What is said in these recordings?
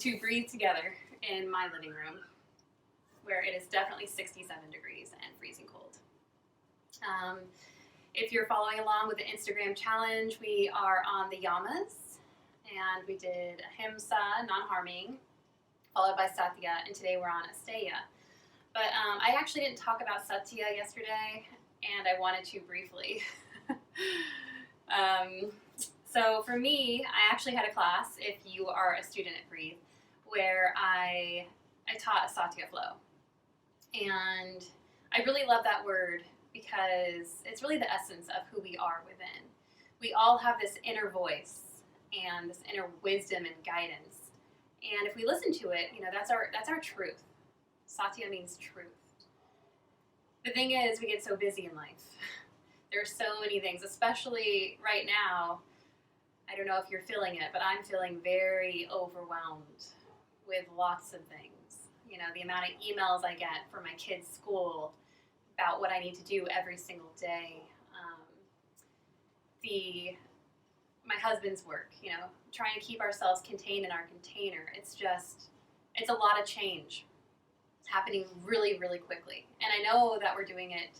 to breathe together in my living room, where it is definitely 67 degrees and freezing cold. If you're following along with the Instagram challenge, we are on the yamas, and we did ahimsa, non-harming, followed by Satya, and today we're on asteya. But I actually didn't talk about Satya yesterday, and I wanted to briefly. So for me, I actually had a class, if you are a student at Breathe, where I taught a Satya flow. And I really love that word because it's really the essence of who we are within. We all have this inner voice and this inner wisdom and guidance. And if we listen to it, that's our truth. Satya means truth. The thing is, we get so busy in life. There are so many things, especially right now. I don't know if you're feeling it, but I'm feeling very overwhelmed with lots of things. The amount of emails I get from my kids' school about what I need to do every single day. My husband's work, trying to keep ourselves contained in our container. It's a lot of change. It's happening really, really quickly. And I know that we're doing it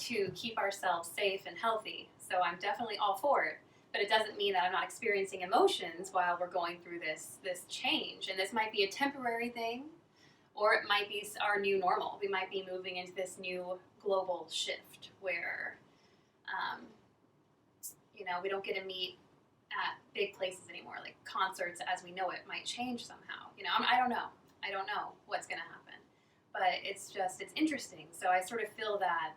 to keep ourselves safe and healthy. So I'm definitely all for it. But it doesn't mean that I'm not experiencing emotions while we're going through this change. And this might be a temporary thing, or it might be our new normal. We might be moving into this new global shift where, we don't get to meet at big places anymore. Like concerts as we know it might change somehow. I don't know. I don't know what's going to happen. But it's interesting. So I sort of feel that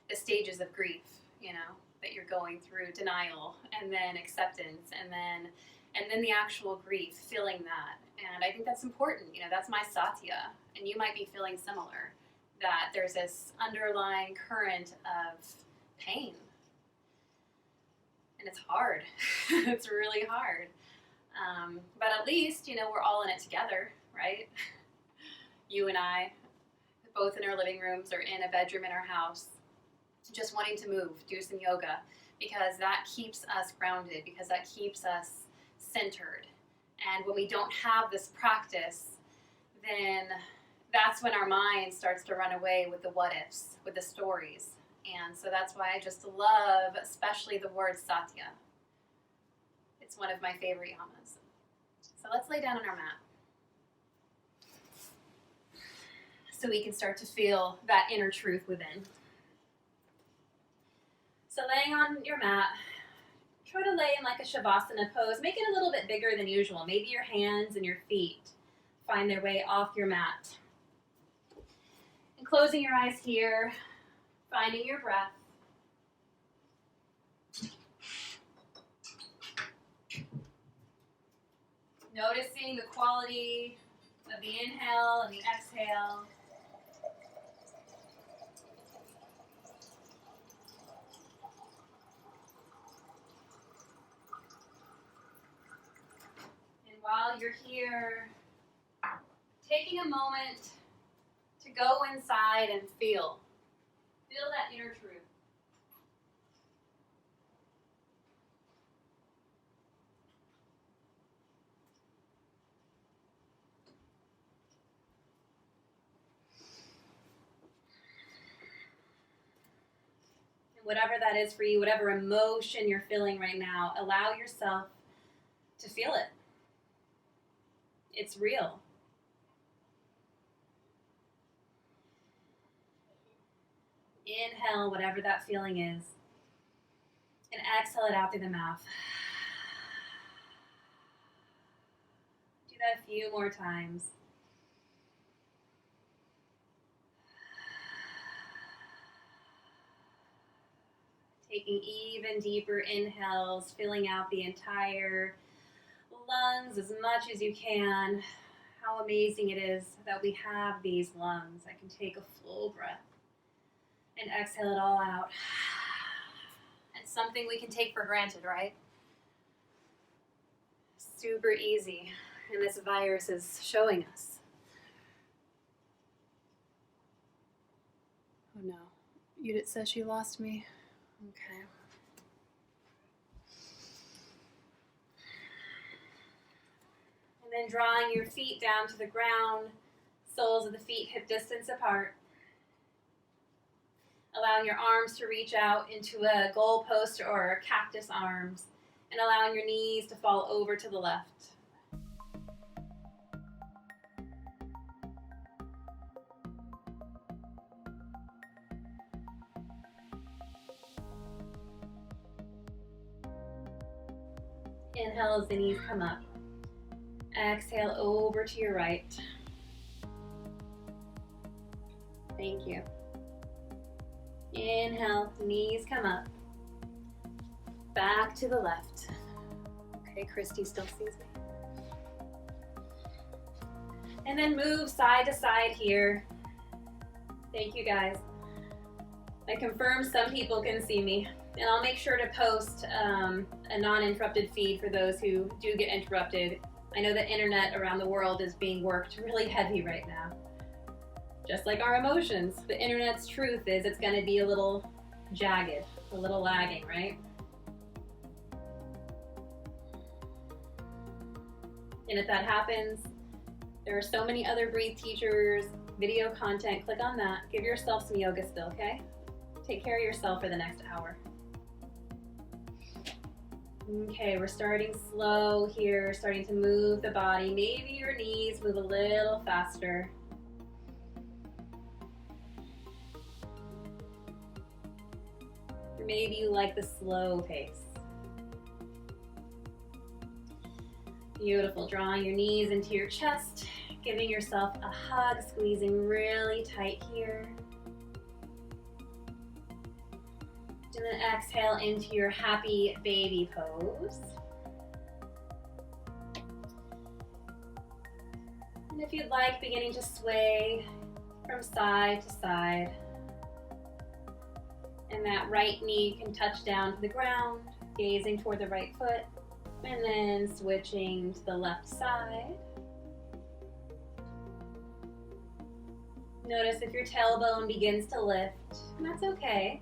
the stages of grief, that you're going through, denial, and then acceptance, and then the actual grief, feeling that. And I think that's important. That's my Satya, and you might be feeling similar, that there's this underlying current of pain. And it's hard. It's really hard. But at least, we're all in it together, right? You and I, both in our living rooms or in a bedroom in our house, just wanting to move, do some yoga, because that keeps us grounded, because that keeps us centered. And when we don't have this practice, then that's when our mind starts to run away with the what ifs, with the stories. And so that's why I just love, especially the word Satya. It's one of my favorite yamas. So let's lay down on our mat, so we can start to feel that inner truth within. So laying on your mat, try to lay in like a Savasana pose. Make it a little bit bigger than usual. Maybe your hands and your feet find their way off your mat. And closing your eyes here, finding your breath. Noticing the quality of the inhale and the exhale. While you're here, taking a moment to go inside and feel that inner truth. And whatever that is for you, whatever emotion you're feeling right now, allow yourself to feel it. It's real. Inhale whatever that feeling is, and exhale it out through the mouth. Do that a few more times. Taking even deeper inhales, filling out the entire lungs as much as you can. How amazing it is that we have these lungs that can take a full breath and exhale it all out. It's something we can take for granted, right? Super easy, and this virus is showing us. Oh no, Judith says she lost me. Okay. then drawing your feet down to the ground, soles of the feet hip distance apart. Allowing your arms to reach out into a goalpost or cactus arms, and allowing your knees to fall over to the left. Inhale as the knees come up. Exhale over to your right. Thank you. Inhale, knees come up. Back to the left. Okay, Christy still sees me. And then move side to side here. Thank you, guys. I confirm some people can see me. And I'll make sure to post a non-interrupted feed for those who do get interrupted. I know the internet around the world is being worked really heavy right now. Just like our emotions, the internet's truth is it's going to be a little jagged, a little lagging, right? And if that happens, there are so many other breathe teachers, video content. Click on that. Give yourself some yoga still, okay? Take care of yourself for the next hour. Okay, we're starting slow here, starting to move the body. Maybe your knees move a little faster. Or maybe you like the slow pace. Beautiful, drawing your knees into your chest, giving yourself a hug, squeezing really tight here. And then exhale into your happy baby pose. And if you'd like, beginning to sway from side to side. And that right knee can touch down to the ground, gazing toward the right foot, and then switching to the left side. Notice if your tailbone begins to lift, and that's okay.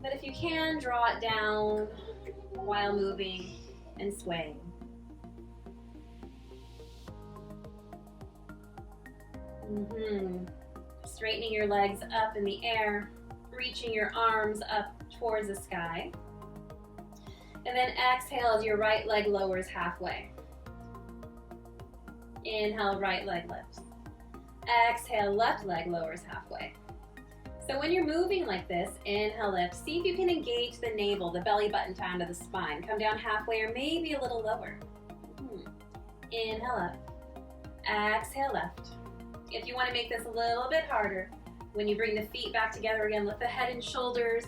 But if you can, draw it down while moving and swaying. Straightening your legs up in the air, reaching your arms up towards the sky. And then exhale as your right leg lowers halfway. Inhale, right leg lifts. Exhale, left leg lowers halfway. So when you're moving like this, inhale, lift. See if you can engage the navel, the belly button down to the spine. Come down halfway or maybe a little lower. Inhale up. Exhale, left. If you want to make this a little bit harder, when you bring the feet back together again, lift the head and shoulders,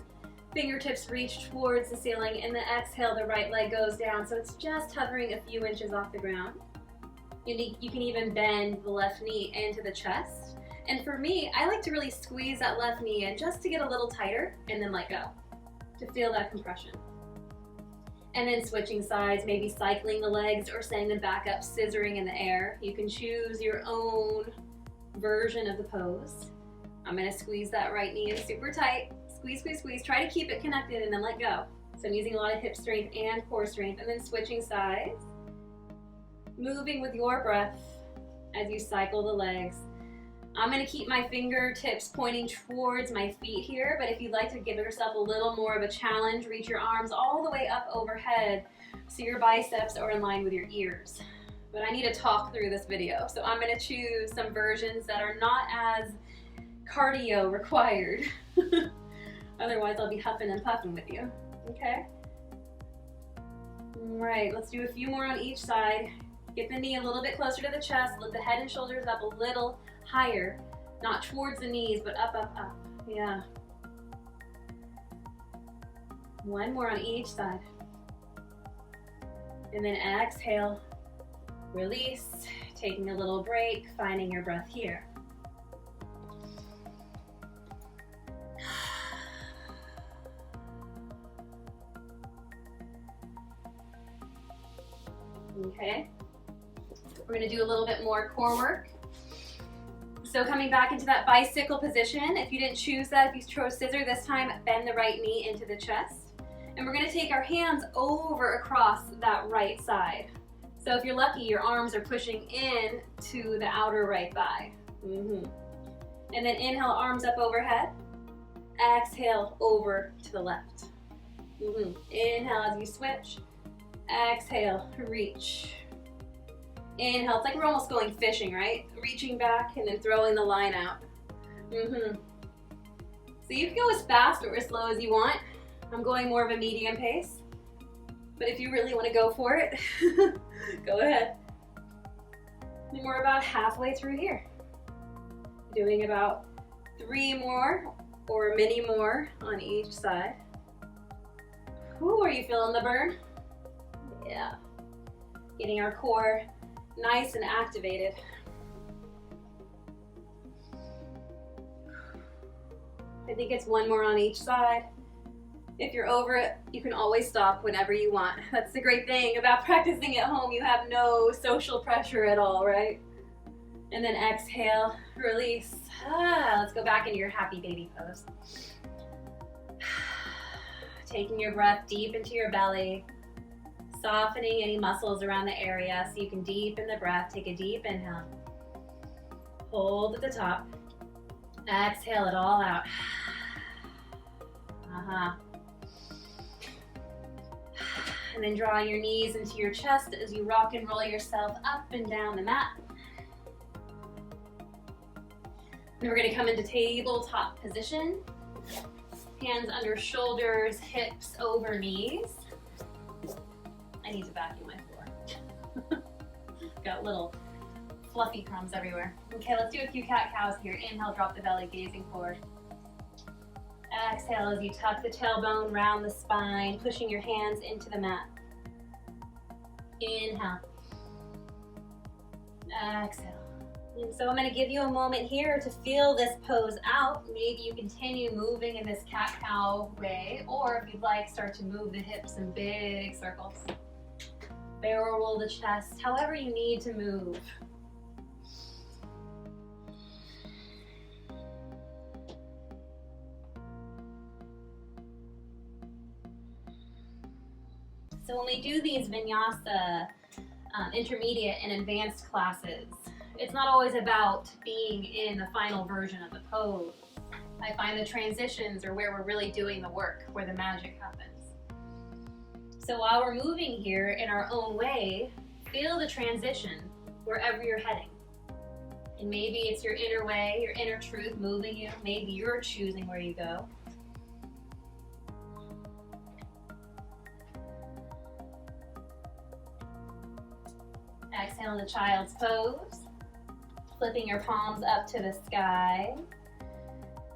fingertips reach towards the ceiling, and then exhale, the right leg goes down. So it's just hovering a few inches off the ground. You can even bend the left knee into the chest. And for me, I like to really squeeze that left knee in just to get a little tighter and then let go to feel that compression. And then switching sides, maybe cycling the legs or sending them back up, scissoring in the air. You can choose your own version of the pose. I'm gonna squeeze that right knee in super tight. Squeeze, squeeze, squeeze. Try to keep it connected and then let go. So I'm using a lot of hip strength and core strength, and then switching sides. Moving with your breath as you cycle the legs. I'm going to keep my fingertips pointing towards my feet here, but if you'd like to give yourself a little more of a challenge, reach your arms all the way up overhead so your biceps are in line with your ears. But I need to talk through this video, so I'm going to choose some versions that are not as cardio required. Otherwise, I'll be huffing and puffing with you, okay? All right, let's do a few more on each side. Get the knee a little bit closer to the chest, lift the head and shoulders up a little higher, not towards the knees, but up, up, up. Yeah. One more on each side. And then exhale, release, taking a little break, finding your breath here. Okay. We're going to do a little bit more core work. So coming back into that bicycle position, if you didn't choose that, if you chose scissor this time, bend the right knee into the chest. And we're going to take our hands over across that right side. So if you're lucky, your arms are pushing in to the outer right thigh. And then inhale, arms up overhead. Exhale, over to the left. Inhale as you switch. Exhale, reach. Inhale, it's like we're almost going fishing, right? Reaching back and then throwing the line out. So you can go as fast or as slow as you want. I'm going more of a medium pace. But if you really want to go for it, go ahead. And we're about halfway through here. Doing about 3 more or many more on each side. Whew, are you feeling the burn? Yeah. Getting our core nice and activated. I think it's 1 more on each side. If you're over it, you can always stop whenever you want. That's the great thing about practicing at home. You have no social pressure at all, right? And then exhale, release. Let's go back into your happy baby pose. Taking your breath deep into your belly, softening any muscles around the area so you can deepen the breath. Take a deep inhale. Hold at the top. Exhale it all out. And then drawing your knees into your chest as you rock and roll yourself up and down the mat. And we're going to come into tabletop position. Hands under shoulders, hips over knees. I need to vacuum my floor. Got little fluffy crumbs everywhere. Okay, let's do a few cat-cows here. Inhale, drop the belly, gazing forward. Exhale as you tuck the tailbone round the spine, pushing your hands into the mat. Inhale. Exhale. And so I'm going to give you a moment here to feel this pose out. Maybe you continue moving in this cat-cow way, or if you'd like, start to move the hips in big circles. Barrel roll the chest, however you need to move. So when we do these Vinyasa intermediate and advanced classes, it's not always about being in the final version of the pose. I find the transitions are where we're really doing the work, where the magic happens. So while we're moving here in our own way, feel the transition wherever you're heading. And maybe it's your inner way, your inner truth moving you. Maybe you're choosing where you go. Exhale in the child's pose. Flipping your palms up to the sky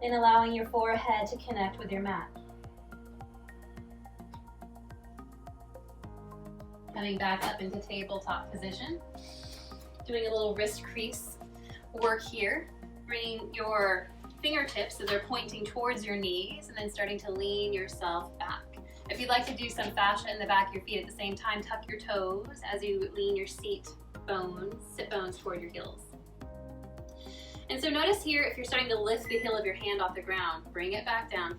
and allowing your forehead to connect with your mat. Coming back up into tabletop position. Doing a little wrist crease work here. Bringing your fingertips so they're pointing towards your knees and then starting to lean yourself back. If you'd like to do some fascia in the back of your feet at the same time, tuck your toes as you lean your sit bones toward your heels. And so notice here, if you're starting to lift the heel of your hand off the ground, bring it back down.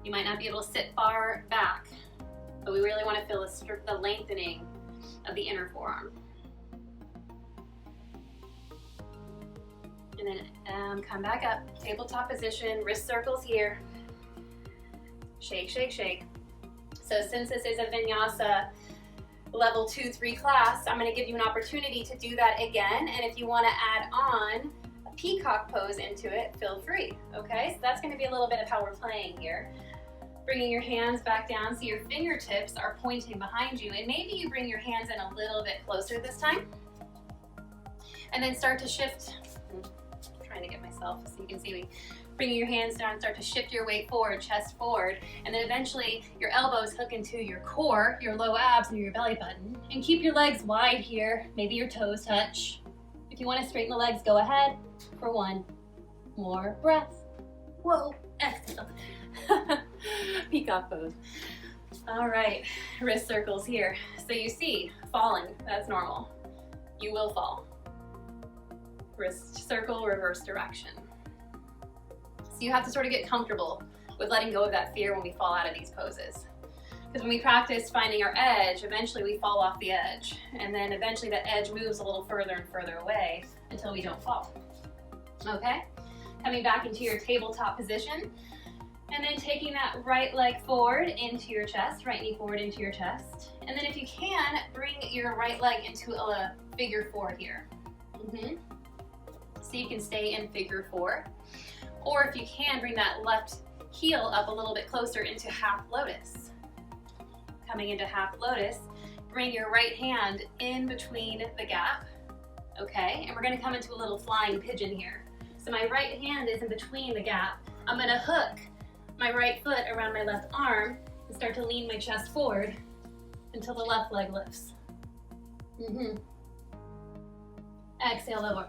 You might not be able to sit far back, but we really want to feel the lengthening of the inner forearm. And then come back up, tabletop position, wrist circles here. Shake, shake, shake. So since this is a Vinyasa level 2-3 class, I'm going to give you an opportunity to do that again. And if you want to add on a peacock pose into it, feel free. Okay, so that's going to be a little bit of how we're playing here. Bringing your hands back down so your fingertips are pointing behind you. And maybe you bring your hands in a little bit closer this time. And then start to shift. I'm trying to get myself so you can see me. Bringing your hands down, start to shift your weight forward, chest forward, and then eventually your elbows hook into your core, your low abs, and your belly button. And keep your legs wide here. Maybe your toes touch. If you want to straighten the legs, go ahead for 1 more breath. Whoa, exhale. Peacock pose. All right, wrist circles here. So you see, falling, that's normal. You will fall. Wrist circle, reverse direction. So you have to sort of get comfortable with letting go of that fear when we fall out of these poses. Because when we practice finding our edge, eventually we fall off the edge. And then eventually that edge moves a little further and further away until we don't fall. Okay? Coming back into your tabletop position. And then taking that right leg forward into your chest, right knee forward into your chest. And then if you can, bring your right leg into a figure four here. So you can stay in figure four. Or if you can, bring that left heel up a little bit closer into half lotus. Coming into half lotus, bring your right hand in between the gap, okay? And we're gonna come into a little flying pigeon here. So my right hand is in between the gap. I'm gonna hook my right foot around my left arm and start to lean my chest forward until the left leg lifts. Exhale, lower.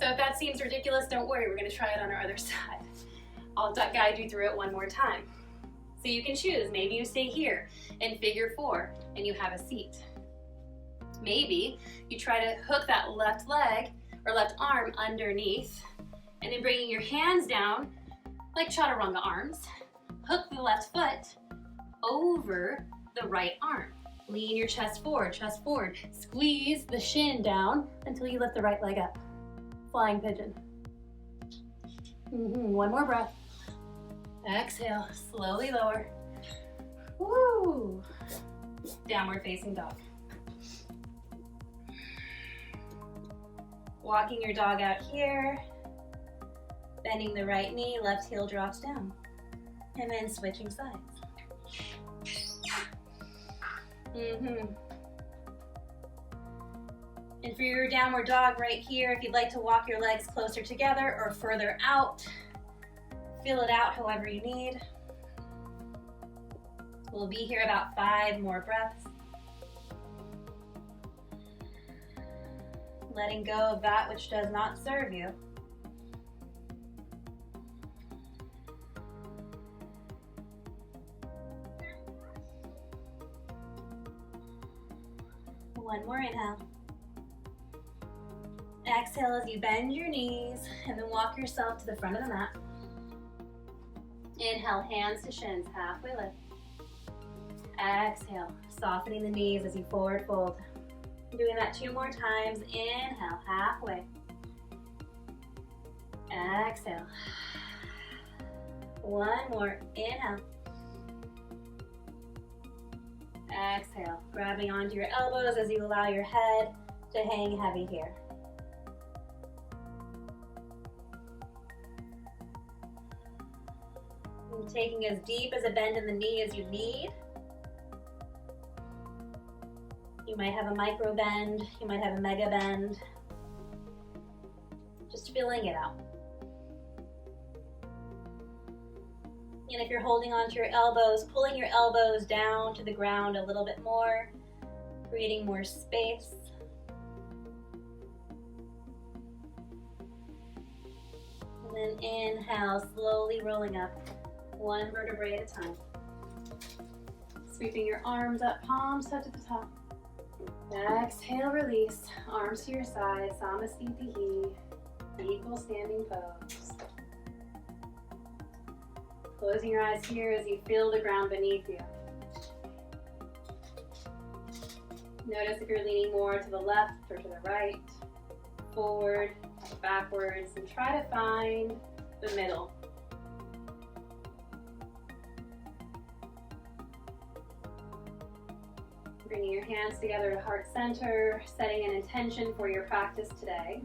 So if that seems ridiculous, don't worry, we're gonna try it on our other side. I'll guide you through it one more time. So you can choose, maybe you stay here in figure four and you have a seat. Maybe you try to hook that left leg or left arm underneath and then bringing your hands down like chaturanga arms, hook the left foot over the right arm. Lean your chest forward, squeeze the shin down until you lift the right leg up. Flying pigeon. One more breath. Exhale, slowly lower. Woo! Downward facing dog. Walking your dog out here. Bending the right knee, left heel drops down. And then switching sides. And for your downward dog right here, if you'd like to walk your legs closer together or further out, feel it out however you need. We'll be here about 5 more breaths. Letting go of that which does not serve you. One more inhale. Exhale as you bend your knees and then walk yourself to the front of the mat. Inhale, hands to shins, halfway lift. Exhale, softening the knees as you forward fold. Doing that 2 more times. Inhale, halfway. Exhale. One more. Inhale. Exhale, grabbing onto your elbows as you allow your head to hang heavy here. And taking as deep as a bend in the knee as you need. You might have a micro bend, you might have a mega bend. Just feeling it out. And if you're holding onto your elbows, pulling your elbows down to the ground a little bit more, creating more space. And then inhale, slowly rolling up, 1 vertebrae at a time. Sweeping your arms up, palms touch at the top. Exhale, release, arms to your side, Samasthiti, equal standing pose. Closing your eyes here as you feel the ground beneath you. Notice if you're leaning more to the left or to the right, forward, backwards, and try to find the middle. Bringing your hands together to heart center, setting an intention for your practice today.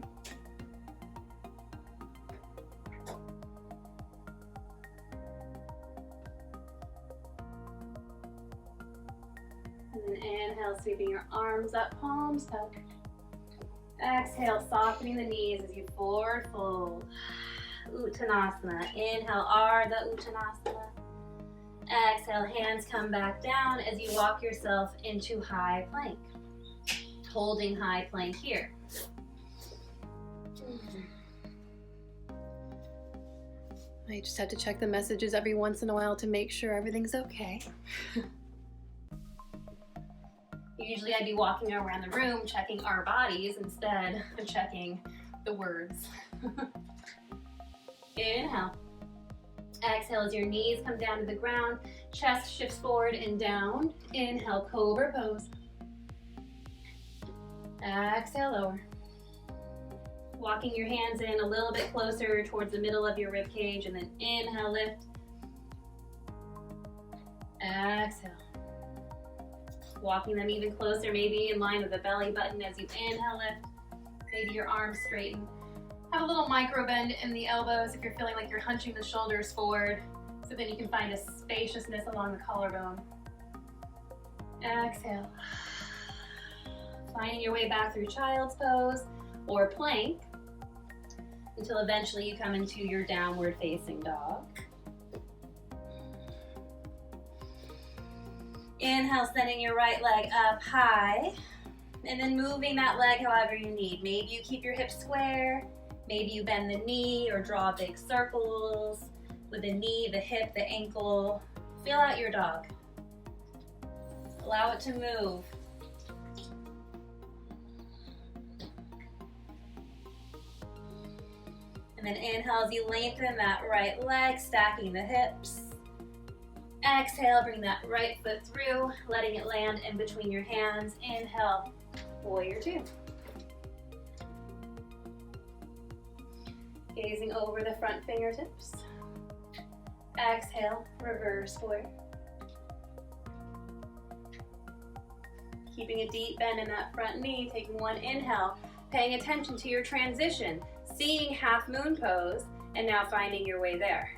And then inhale, sweeping your arms up, palms tuck. Exhale, softening the knees as you forward fold. Uttanasana. Inhale, Ardha Uttanasana. Exhale, hands come back down as you walk yourself into high plank. Holding high plank here. I just have to check the messages every once in a while to make sure everything's okay. Usually I'd be walking around the room checking our bodies instead of checking the words. Inhale. Exhale as your knees come down to the ground, chest shifts forward and down. Inhale, cobra pose. Exhale, lower. Walking your hands in a little bit closer towards the middle of your rib cage, and then inhale, lift. Exhale. Walking them even closer, maybe in line with the belly button as you inhale, lift. Maybe your arms straighten. Have a little micro bend in the elbows if you're feeling like you're hunching the shoulders forward, so then you can find a spaciousness along the collarbone. Exhale. Finding your way back through child's pose or plank until eventually you come into your downward facing dog. Inhale, sending your right leg up high, and then moving that leg however you need. Maybe you keep your hips square, maybe you bend the knee or draw big circles with the knee, the hip, the ankle. Feel out your dog. Allow it to move. And then inhale as you lengthen that right leg, stacking the hips. Exhale, bring that right foot through, letting it land in between your hands. Inhale, warrior two. Gazing over the front fingertips. Exhale, reverse warrior. Keeping a deep bend in that front knee, taking one inhale, paying attention to your transition, seeing half moon pose, and now finding your way there.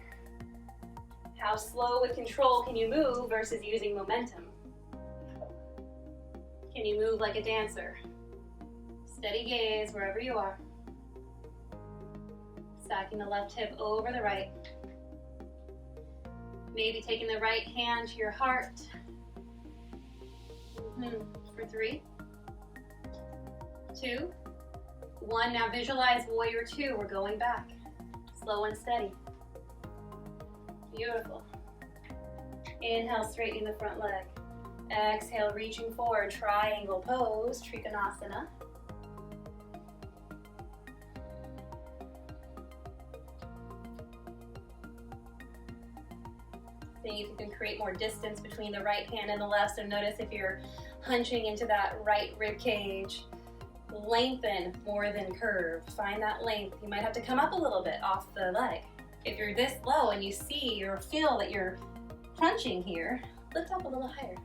How slow with control can you move versus using momentum? Can you move like a dancer? Steady gaze wherever you are. Stacking the left hip over the right. Maybe taking the right hand to your heart. For 3, 2, 1. Now visualize warrior two. We're going back. Slow and steady. Beautiful. Inhale, straightening the front leg. Exhale, reaching forward, triangle pose, Trikonasana. See if you can create more distance between the right hand and the left. So notice if you're hunching into that right rib cage, lengthen more than curve. Find that length. You might have to come up a little bit off the leg. If you're this low and you see or feel that you're crunching here, lift up a little higher.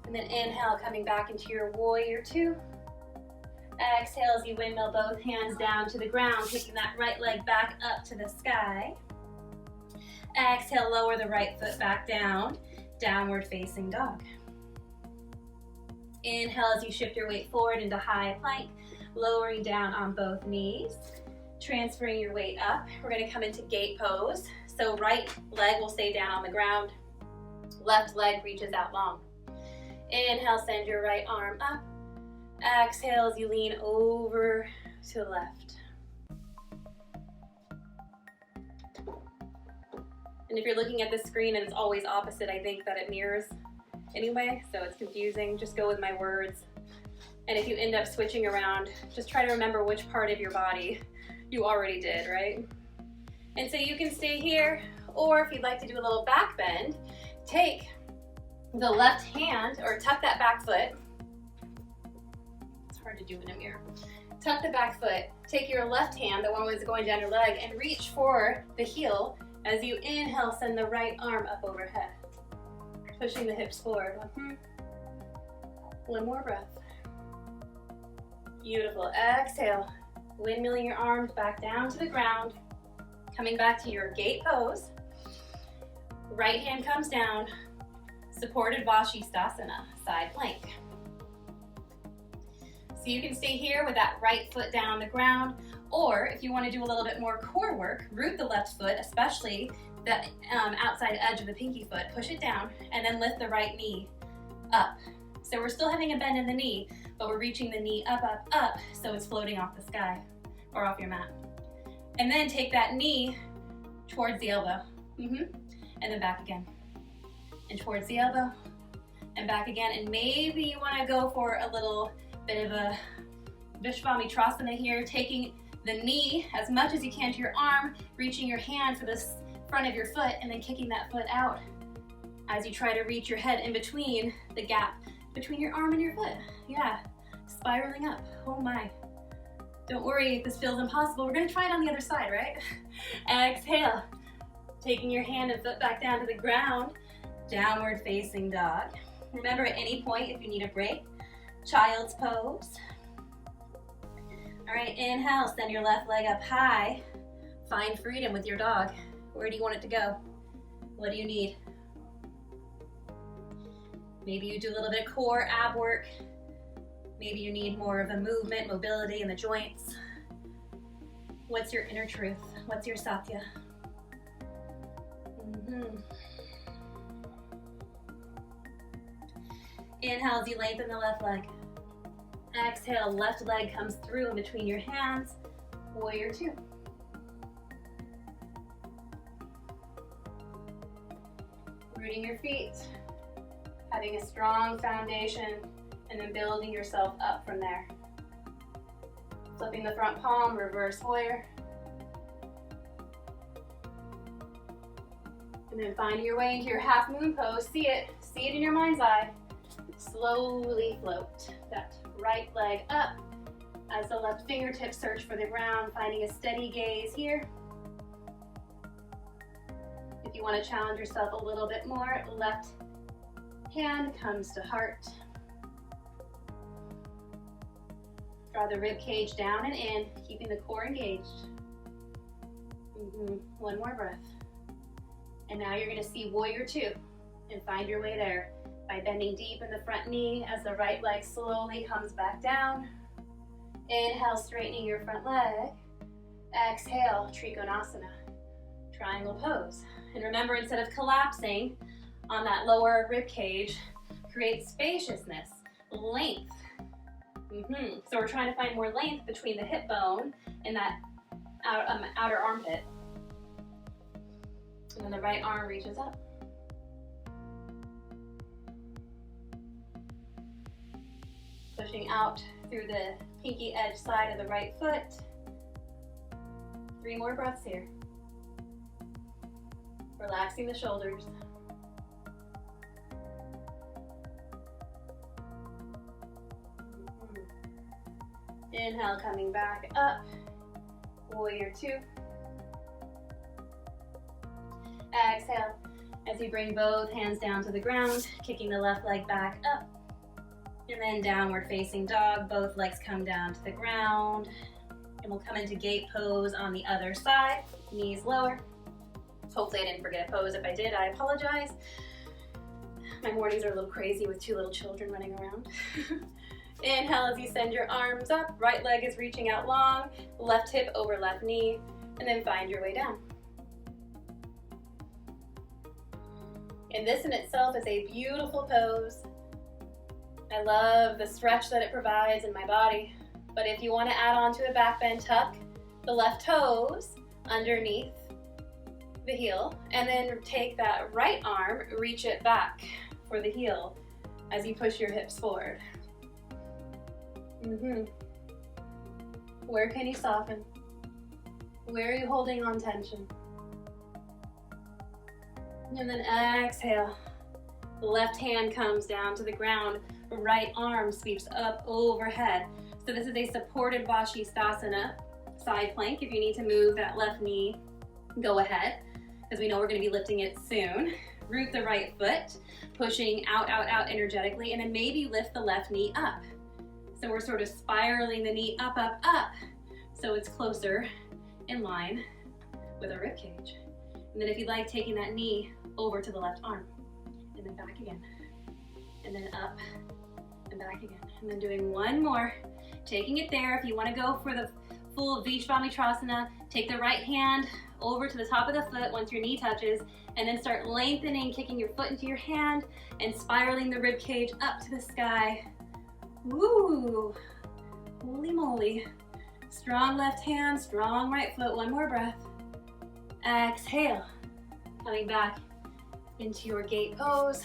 And then inhale, coming back into your warrior two. Exhale as you windmill both hands down to the ground, taking that right leg back up to the sky. Exhale, lower the right foot back down, downward facing dog. Inhale as you shift your weight forward into high plank, lowering down on both knees. Transferring your weight up, we're going to come into gate pose. So right leg will stay down on the ground, left leg reaches out long. Inhale, send your right arm up. Exhale as you lean over to the left. And if you're looking at the screen and it's always opposite, I think that it mirrors anyway, so it's confusing. Just go with my words. And if you end up switching around, just try to remember which part of your body you already did, right? And so you can stay here, or if you'd like to do a little back bend, take the left hand, or tuck that back foot. It's hard to do in a mirror. Tuck the back foot, take your left hand, the one that's going down your leg, and reach for the heel. As you inhale, send the right arm up overhead, pushing the hips forward. One more breath. Beautiful. Exhale. Windmilling your arms back down to the ground, coming back to your gate pose. Right hand comes down, supported Vashisthasana, side plank. So you can stay here with that right foot down on the ground, or if you want to do a little bit more core work, root the left foot, especially the outside edge of the pinky foot, push it down, and then lift the right knee up. So we're still having a bend in the knee, but we're reaching the knee up, up, up, so it's floating off the sky or off your mat. And then take that knee towards the elbow, and then back again. And towards the elbow, and back again. And maybe you wanna go for a little bit of a Vishvamitrasana here, taking the knee as much as you can to your arm, reaching your hand for this front of your foot and then kicking that foot out as you try to reach your head in between the gap between your arm and your foot. Yeah, spiraling up. Oh my. Don't worry if this feels impossible. We're gonna try it on the other side, right? Exhale. Taking your hand and foot back down to the ground. Downward facing dog. Remember, at any point, if you need a break, child's pose. All right, inhale, send your left leg up high. Find freedom with your dog. Where do you want it to go? What do you need? Maybe you do a little bit of core ab work. Maybe you need more of a movement, mobility in the joints. What's your inner truth? What's your Satya? Inhale as you lengthen the left leg. Exhale, left leg comes through in between your hands. Warrior two. Rooting your feet, having a strong foundation, and then building yourself up from there. Flipping the front palm, reverse warrior. And then finding your way into your half moon pose. See it in your mind's eye. Slowly float that right leg up as the left fingertips search for the ground, finding a steady gaze here. If you want to challenge yourself a little bit more, left hand comes to heart. Draw the rib cage down and in, keeping the core engaged. One more breath. And now you're going to see warrior two and find your way there by bending deep in the front knee as the right leg slowly comes back down. Inhale, straightening your front leg. Exhale, Trikonasana, triangle pose. And remember, instead of collapsing on that lower rib cage, create spaciousness, length. So we're trying to find more length between the hip bone and that outer armpit. And then the right arm reaches up. Pushing out through the pinky edge side of the right foot. 3 more breaths here. Relaxing the shoulders. Inhale, coming back up. Warrior two. Exhale, as you bring both hands down to the ground, kicking the left leg back up. And then downward facing dog, both legs come down to the ground. And we'll come into gate pose on the other side, knees lower. Hopefully I didn't forget a pose. If I did, I apologize. My mornings are a little crazy with 2 little children running around. Inhale as you send your arms up, right leg is reaching out long, left hip over left knee, and then find your way down. And this in itself is a beautiful pose. I love the stretch that it provides in my body. But if you want to add on to a back bend, tuck the left toes underneath the heel, and then take that right arm, reach it back for the heel as you push your hips forward. Where can you soften? Where are you holding on tension? And then exhale. The left hand comes down to the ground. Right arm sweeps up overhead. So this is a supported Vashisthasana, side plank. If you need to move that left knee, go ahead, because we know we're going to be lifting it soon. Root the right foot, pushing out, out, out energetically, and then maybe lift the left knee up. So we're sort of spiraling the knee up, up, up, so it's closer in line with our rib cage. And then if you'd like, taking that knee over to the left arm, and then back again, and then up, and back again. And then doing one more, taking it there. If you want to go for the full Vishvamitrasana, take the right hand over to the top of the foot once your knee touches, and then start lengthening, kicking your foot into your hand, and spiraling the rib cage up to the sky. Woo! Holy moly. Strong left hand, strong right foot. One more breath. Exhale. Coming back into your gate pose.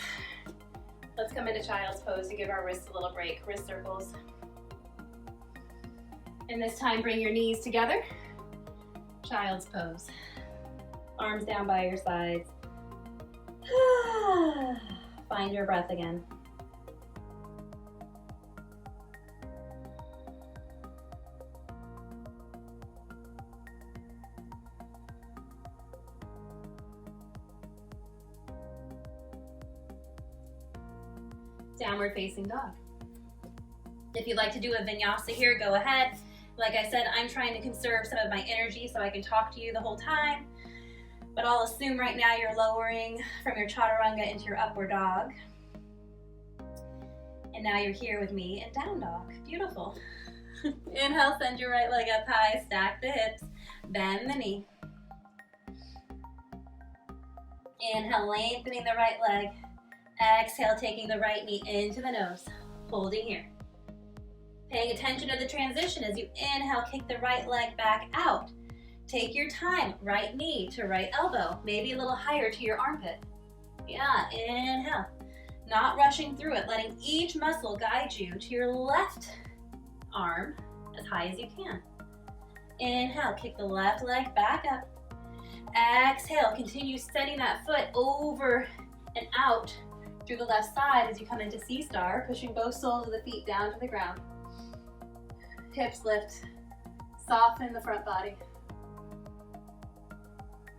Let's come into child's pose to give our wrists a little break. Wrist circles. And this time bring your knees together. Child's pose. Arms down by your sides. Find your breath again. Downward facing dog. If you'd like to do a vinyasa here, go ahead. Like I said, I'm trying to conserve some of my energy so I can talk to you the whole time. But I'll assume right now you're lowering from your chaturanga into your upward dog. And now you're here with me in down dog. Beautiful. Inhale, send your right leg up high, stack the hips, bend the knee. Inhale, lengthening the right leg. Exhale, taking the right knee into the nose, holding here. Paying attention to the transition as you inhale, kick the right leg back out. Take your time, right knee to right elbow, maybe a little higher to your armpit. Yeah, inhale. Not rushing through it, letting each muscle guide you to your left arm as high as you can. Inhale, kick the left leg back up. Exhale, continue sending that foot over and out through the left side as you come into C-Star, pushing both soles of the feet down to the ground. Hips lift, soften the front body.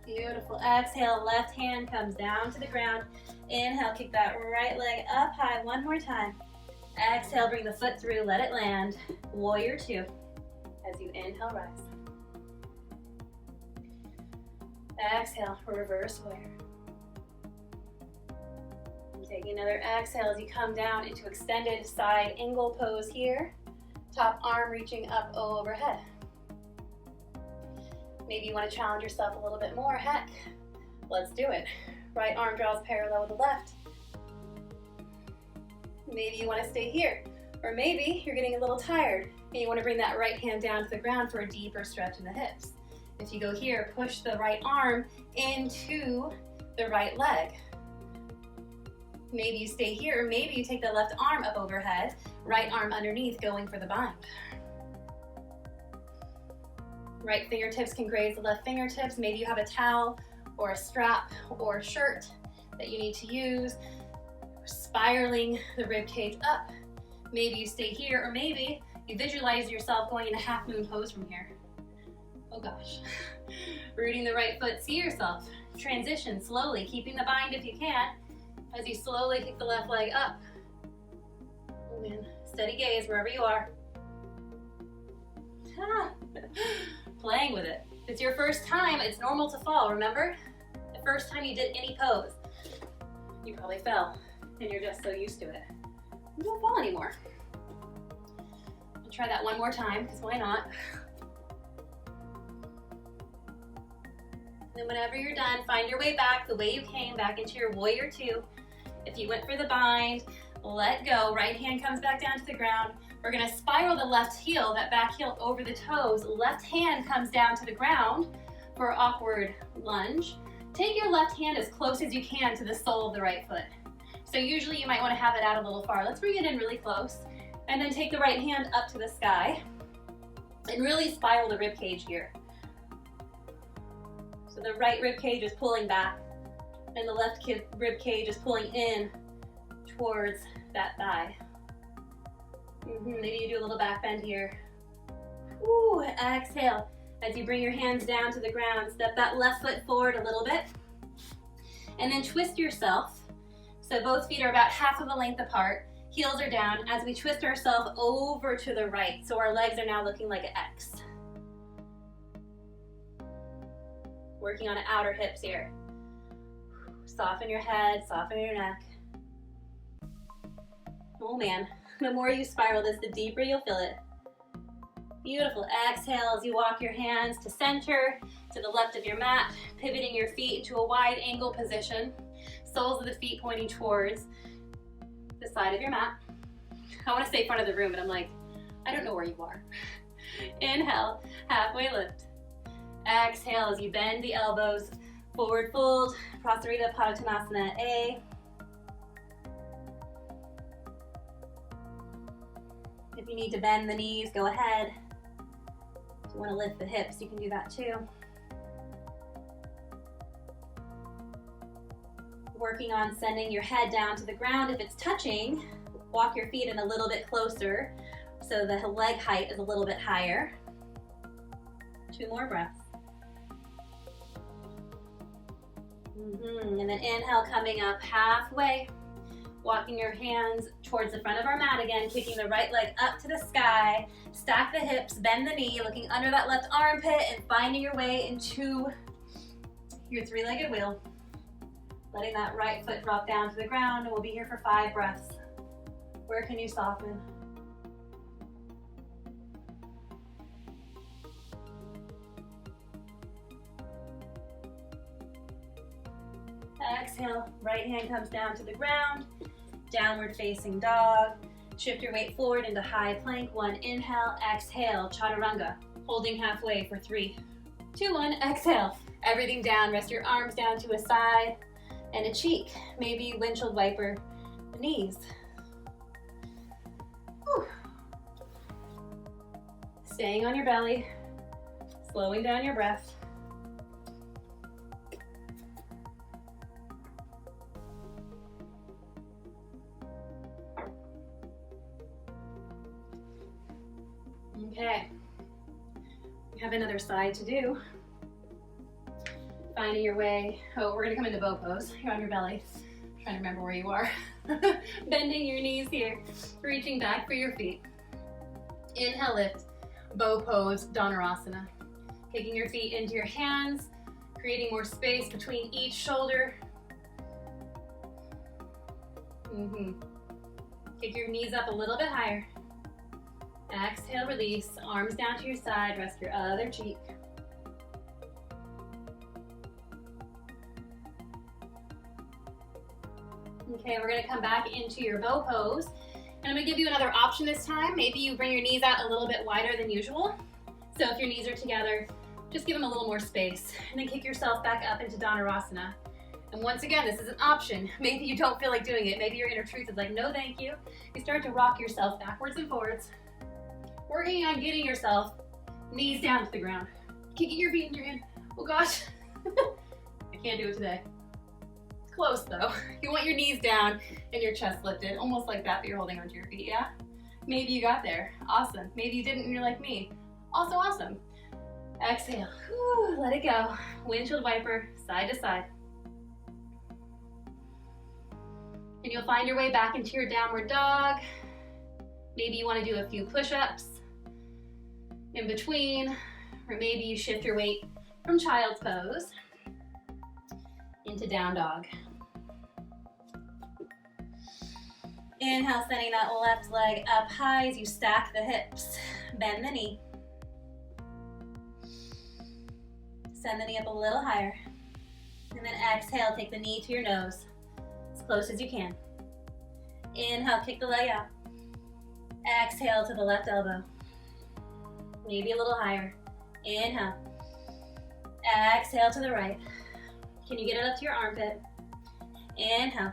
Beautiful. Exhale, left hand comes down to the ground. Inhale, kick that right leg up high one more time. Exhale, bring the foot through, let it land. Warrior two. As you inhale, rise. Exhale, reverse warrior. And take another exhale as you come down into extended side angle pose here. Top arm reaching up overhead. Maybe you want to challenge yourself a little bit more. Heck, let's do it. Right arm draws parallel with the left. Maybe you want to stay here. Or maybe you're getting a little tired and you want to bring that right hand down to the ground for a deeper stretch in the hips. If you go here, push the right arm into the right leg. Maybe you stay here, or maybe you take the left arm up overhead, right arm underneath, going for the bind. Right fingertips can graze the left fingertips. Maybe you have a towel or a strap or a shirt that you need to use. Spiraling the rib cage up. Maybe you stay here, or maybe you visualize yourself going into half moon pose from here. Oh gosh. Rooting the right foot, see yourself. Transition slowly, keeping the bind if you can, as you slowly kick the left leg up. Oh man, steady gaze wherever you are. Playing with it. If it's your first time, it's normal to fall, remember? The first time you did any pose, you probably fell, and you're just so used to it. You don't fall anymore. I'll try that one more time, because why not? Then whenever you're done, find your way back the way you came, back into your warrior two. If you went for the bind, let go. Right hand comes back down to the ground. We're gonna spiral the left heel, that back heel over the toes. Left hand comes down to the ground for awkward lunge. Take your left hand as close as you can to the sole of the right foot. So usually you might wanna have it out a little far. Let's bring it in really close. And then take the right hand up to the sky and really spiral the rib cage here. So the right rib cage is pulling back and the left rib cage is pulling in towards that thigh. Maybe you do a little back bend here. Woo, exhale. As you bring your hands down to the ground, step that left foot forward a little bit. And then twist yourself. So both feet are about half of a length apart. Heels are down as we twist ourselves over to the right. So our legs are now looking like an X. Working on the outer hips here. Soften your head, soften your neck. Oh man, the more you spiral this, the deeper you'll feel it. Beautiful. Exhale as you walk your hands to center, to the left of your mat, pivoting your feet into a wide angle position. Soles of the feet pointing towards the side of your mat. I want to say front of the room, but I'm like, I don't know where you are. Inhale, halfway lift. Exhale as you bend the elbows, forward fold, Prasarita Padottanasana A. If you need to bend the knees, go ahead. If you want to lift the hips, you can do that too. working on sending your head down to the ground. If it's touching, walk your feet in a little bit closer so the leg height is a little bit higher. 2 more breaths. And then inhale, coming up halfway, walking your hands towards the front of our mat again, kicking the right leg up to the sky, stack the hips, bend the knee, looking under that left armpit and finding your way into your 3-legged wheel. Letting that right foot drop down to the ground, and we'll be here for 5 breaths. Where can you soften? Exhale, right hand comes down to the ground, downward facing dog. Shift your weight forward into high plank. 1, inhale, exhale, chaturanga. Holding halfway for 3, 2, 1, exhale. Everything down, rest your arms down to a side and a cheek. Maybe windshield wiper the knees. Whew. Staying on your belly, slowing down your breath. Okay, we have another side to do. Finding your way. Oh, we're gonna come into bow pose. You're on your belly. Trying to remember where you are. Bending your knees here. Reaching back for your feet. Inhale, lift. Bow pose, Dhanurasana. Taking your feet into your hands, creating more space between each shoulder. Kick your knees up a little bit higher. Exhale, release, arms down to your side, rest your other cheek. Okay, we're gonna come back into your bow pose. And I'm gonna give you another option this time. Maybe you bring your knees out a little bit wider than usual. So if your knees are together, just give them a little more space. And then kick yourself back up into Dhanurasana. And once again, this is an option. Maybe you don't feel like doing it. Maybe your inner truth is like, no thank you. You start to rock yourself backwards and forwards. Working on getting yourself knees down to the ground. Kicking your feet in your hand. Oh gosh. I can't do it today. Close though. You want your knees down and your chest lifted, almost like that, but you're holding onto your feet, yeah? Maybe you got there. Awesome. Maybe you didn't and you're like me. Also awesome. Exhale. Whew, let it go. Windshield wiper, side to side. And you'll find your way back into your downward dog. Maybe you want to do a few push-ups in between, or maybe you shift your weight from child's pose into down dog. Inhale, sending that left leg up high as you stack the hips. Bend the knee. Send the knee up a little higher. And then exhale, take the knee to your nose, as close as you can. Inhale, kick the leg out. Exhale to the left elbow. Maybe a little higher. Inhale. Exhale to the right. Can you get it up to your armpit? Inhale.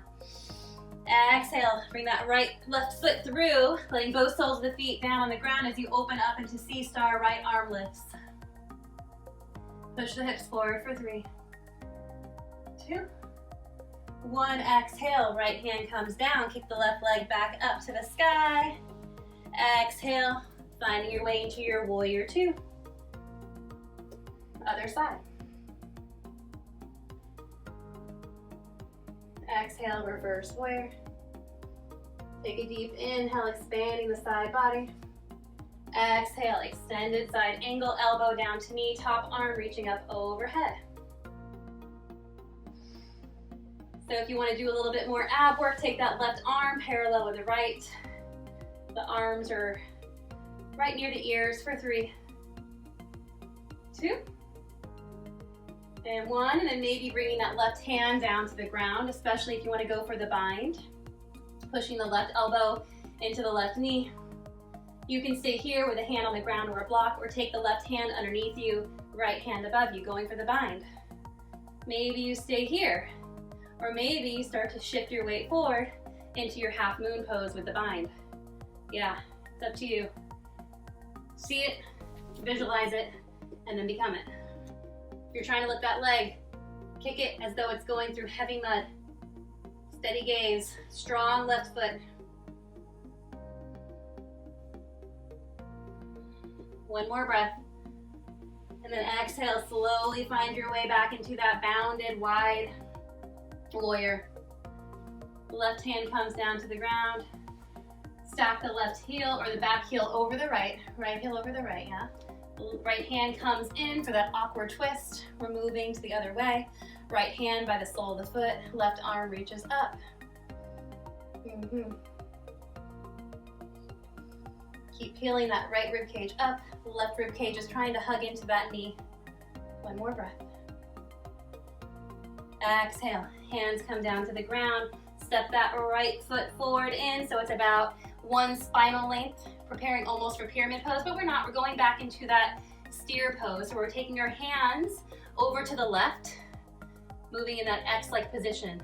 Exhale. Bring that left foot through, letting both soles of the feet down on the ground as you open up into C-star. Right arm lifts. Push the hips forward for 3, 2, 1. Exhale. Right hand comes down. Kick the left leg back up to the sky. Exhale, finding your way into your warrior 2. Other side. Exhale, reverse warrior. Take a deep inhale, expanding the side body. Exhale, extended side angle, elbow down to knee, top arm reaching up overhead. So if you want to do a little bit more ab work, take that left arm parallel with the right. The arms are right near the ears for 3, 2, and 1. And then maybe bringing that left hand down to the ground, especially if you want to go for the bind. Pushing the left elbow into the left knee. You can stay here with a hand on the ground or a block, or take the left hand underneath you, right hand above you, going for the bind. Maybe you stay here, or maybe you start to shift your weight forward into your half moon pose with the bind. Yeah, it's up to you. See it, visualize it, and then become it. If you're trying to lift that leg, kick it as though it's going through heavy mud. Steady gaze, strong left foot. One more breath. And then exhale, slowly find your way back into that bounded, wide warrior. Left hand comes down to the ground. Stack the left heel or the back heel over the right heel over the right, yeah. Right hand comes in for that awkward twist. We're moving to the other way. Right hand by the sole of the foot, left arm reaches up. Keep peeling that right rib cage up. Left rib cage is trying to hug into that knee. One more breath. Exhale, hands come down to the ground. Step that right foot forward in so it's about one spinal length, preparing almost for pyramid pose, but we're not. We're going back into that steer pose. So we're taking our hands over to the left, moving in that X-like position.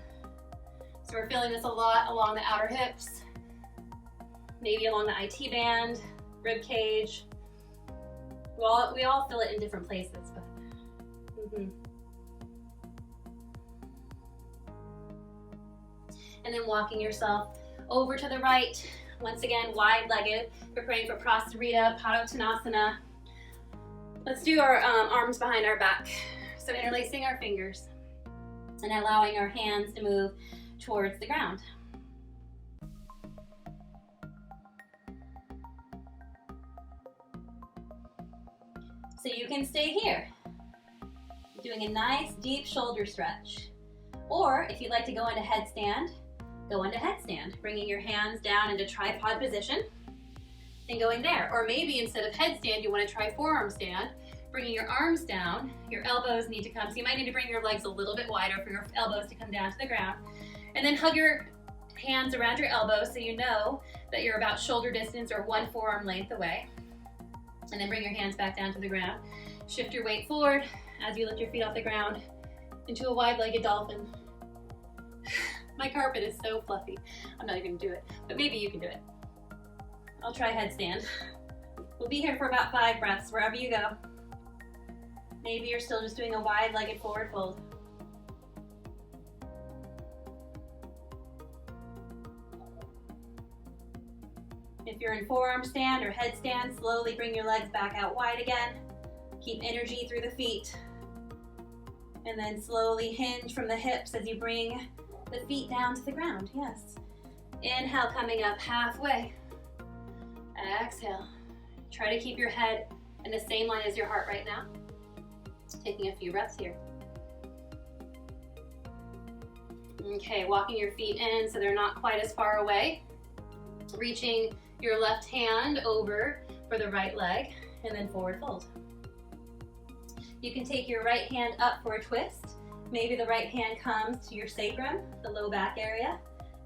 So we're feeling this a lot along the outer hips, maybe along the IT band, rib cage. We all feel it in different places. But, And then walking yourself over to the right. Once again, wide-legged, preparing for Prasarita, Padottanasana. Let's do our arms behind our back. So interlacing our fingers and allowing our hands to move towards the ground. So you can stay here, doing a nice deep shoulder stretch. Or if you'd like to go into headstand, go into headstand, bringing your hands down into tripod position and going there. Or maybe instead of headstand, you want to try forearm stand, bringing your arms down, your elbows need to come. So you might need to bring your legs a little bit wider for your elbows to come down to the ground. And then hug your hands around your elbows so you know that you're about shoulder distance or one forearm length away. And then bring your hands back down to the ground. Shift your weight forward as you lift your feet off the ground into a wide-legged dolphin. My carpet is so fluffy. I'm not even gonna do it, but maybe you can do it. I'll try headstand. We'll be here for about 5 breaths, wherever you go. Maybe you're still just doing a wide-legged forward fold. If you're in forearm stand or headstand, slowly bring your legs back out wide again. Keep energy through the feet. And then slowly hinge from the hips as you bring the feet down to the ground, yes. Inhale, coming up halfway. Exhale. Try to keep your head in the same line as your heart right now. Taking a few breaths here. Okay, walking your feet in so they're not quite as far away. Reaching your left hand over for the right leg and then forward fold. You can take your right hand up for a twist. Maybe the right hand comes to your sacrum, the low back area.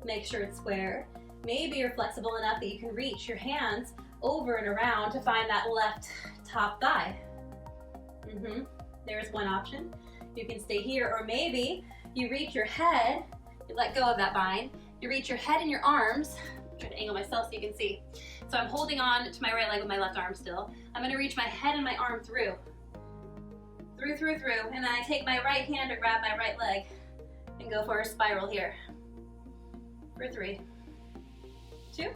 Make sure it's square. Maybe you're flexible enough that you can reach your hands over and around to find that left top thigh. There's one option. You can stay here, or maybe you reach your head, you let go of that bind, you reach your head and your arms. I'm trying to angle myself so you can see. So I'm holding on to my right leg with my left arm still. I'm gonna reach my head and my arm through, and then I take my right hand to grab my right leg and go for a spiral here. For 3, 2,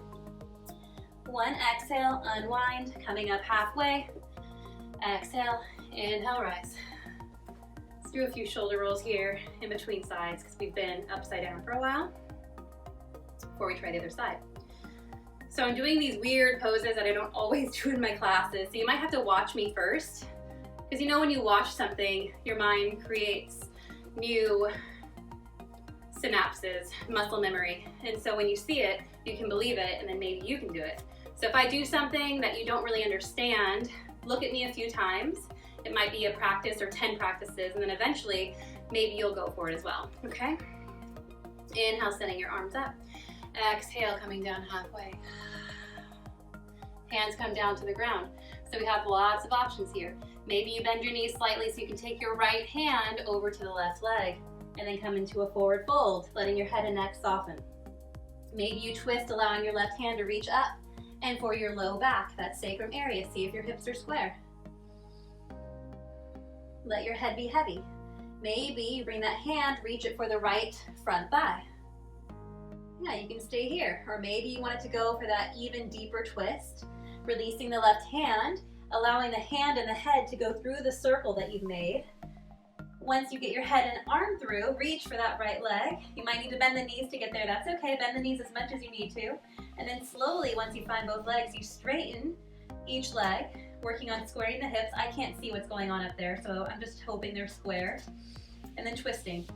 1. Exhale, unwind, coming up halfway. Exhale, inhale, rise. Let's do a few shoulder rolls here in between sides because we've been upside down for a while before we try the other side. So I'm doing these weird poses that I don't always do in my classes, so you might have to watch me first. Because you know when you watch something, your mind creates new synapses, muscle memory. And so when you see it, you can believe it, and then maybe you can do it. So if I do something that you don't really understand, look at me a few times. It might be a practice or 10 practices, and then eventually, maybe you'll go for it as well, okay? Inhale, sending your arms up. Exhale, coming down halfway. Hands come down to the ground. So we have lots of options here. Maybe you bend your knees slightly so you can take your right hand over to the left leg and then come into a forward fold, letting your head and neck soften. Maybe you twist, allowing your left hand to reach up, and for your low back, that sacrum area, see if your hips are square. Let your head be heavy. Maybe you bring that hand, reach it for the right front thigh. Yeah, you can stay here. Or maybe you want it to go for that even deeper twist, releasing the left hand, allowing the hand and the head to go through the circle that you've made. Once you get your head and arm through, reach for that right leg. You might need to bend the knees to get there. That's okay. Bend the knees as much as you need to. And then slowly, once you find both legs, you straighten each leg, working on squaring the hips. I can't see what's going on up there, so I'm just hoping they're square. And then twisting.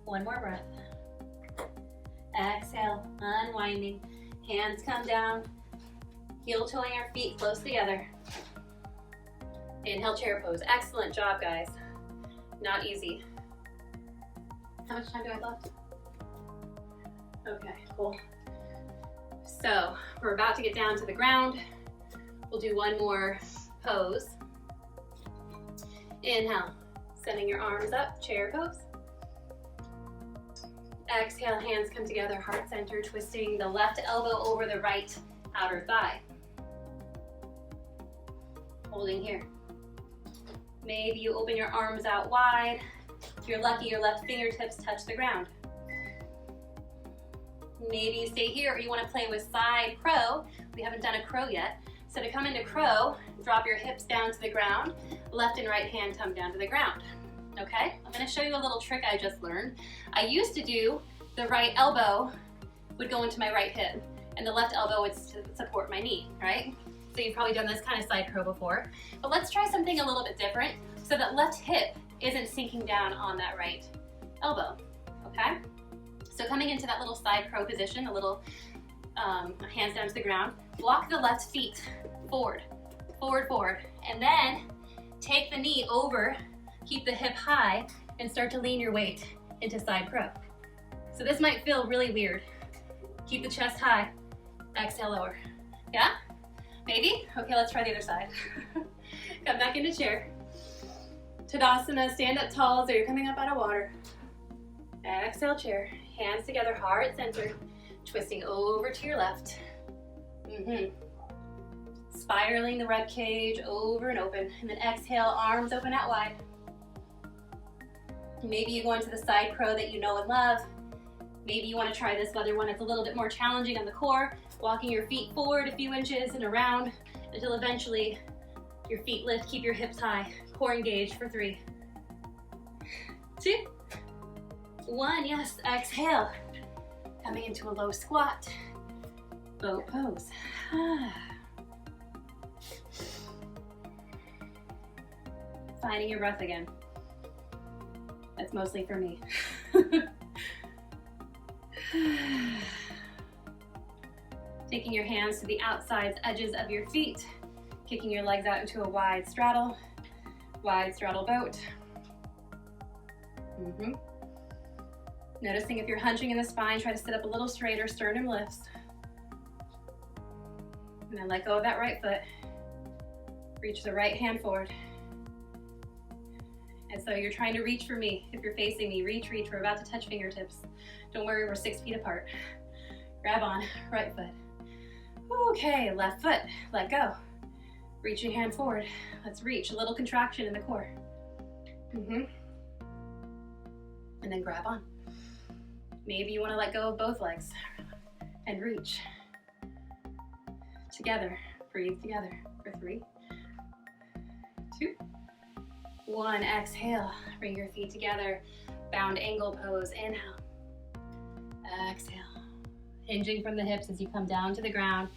One more breath. Exhale, unwinding. Hands come down. Heel-toeing our feet close together. Inhale, chair pose. Excellent job, guys. Not easy. How much time do I have left? Okay, cool. So we're about to get down to the ground. We'll do one more pose. Inhale, sending your arms up, chair pose. Exhale, hands come together, heart center, twisting the left elbow over the right outer thigh. Holding here. Maybe you open your arms out wide. If you're lucky, your left fingertips touch the ground. Maybe you stay here, or you want to play with side crow. We haven't done a crow yet. So to come into crow, drop your hips down to the ground. Left and right hand come down to the ground. Okay? I'm going to show you a little trick I just learned. I used to do the right elbow would go into my right hip, and the left elbow would support my knee, right? So you've probably done this kind of side crow before. But let's try something a little bit different so that left hip isn't sinking down on that right elbow, okay? So coming into that little side crow position, a little hands down to the ground, walk the left feet forward, forward, forward, and then take the knee over, keep the hip high, and start to lean your weight into side crow. So this might feel really weird. Keep the chest high, exhale lower. Yeah? Maybe? Okay, let's try the other side. Come back into chair. Tadasana, stand up tall as though you're coming up out of water. Exhale, chair. Hands together, heart center. Twisting over to your left. Spiraling the rib cage over and open. And then exhale, arms open out wide. Maybe you go into the side crow that you know and love. Maybe you want to try this other one that's a little bit more challenging on the core. Walking your feet forward a few inches and around until eventually your feet lift. Keep your hips high. Core engaged for 3, 2, 1. Yes, exhale. Coming into a low squat. Boat pose. Finding your breath again. That's mostly for me. Taking your hands to the outside edges of your feet, kicking your legs out into a wide straddle boat. Noticing if you're hunching in the spine, try to sit up a little straighter, sternum lifts. And then let go of that right foot. Reach the right hand forward. And so you're trying to reach for me. If you're facing me, reach, we're about to touch fingertips. Don't worry, we're 6 feet apart. Grab on, right foot. Okay, left foot, let go. Reach your hand forward. Let's reach, a little contraction in the core. And then grab on. Maybe you want to let go of both legs and reach. Together, breathe together for 3, 2, 1. Exhale, bring your feet together. Bound angle pose, inhale. Exhale. Hinging from the hips as you come down to the ground.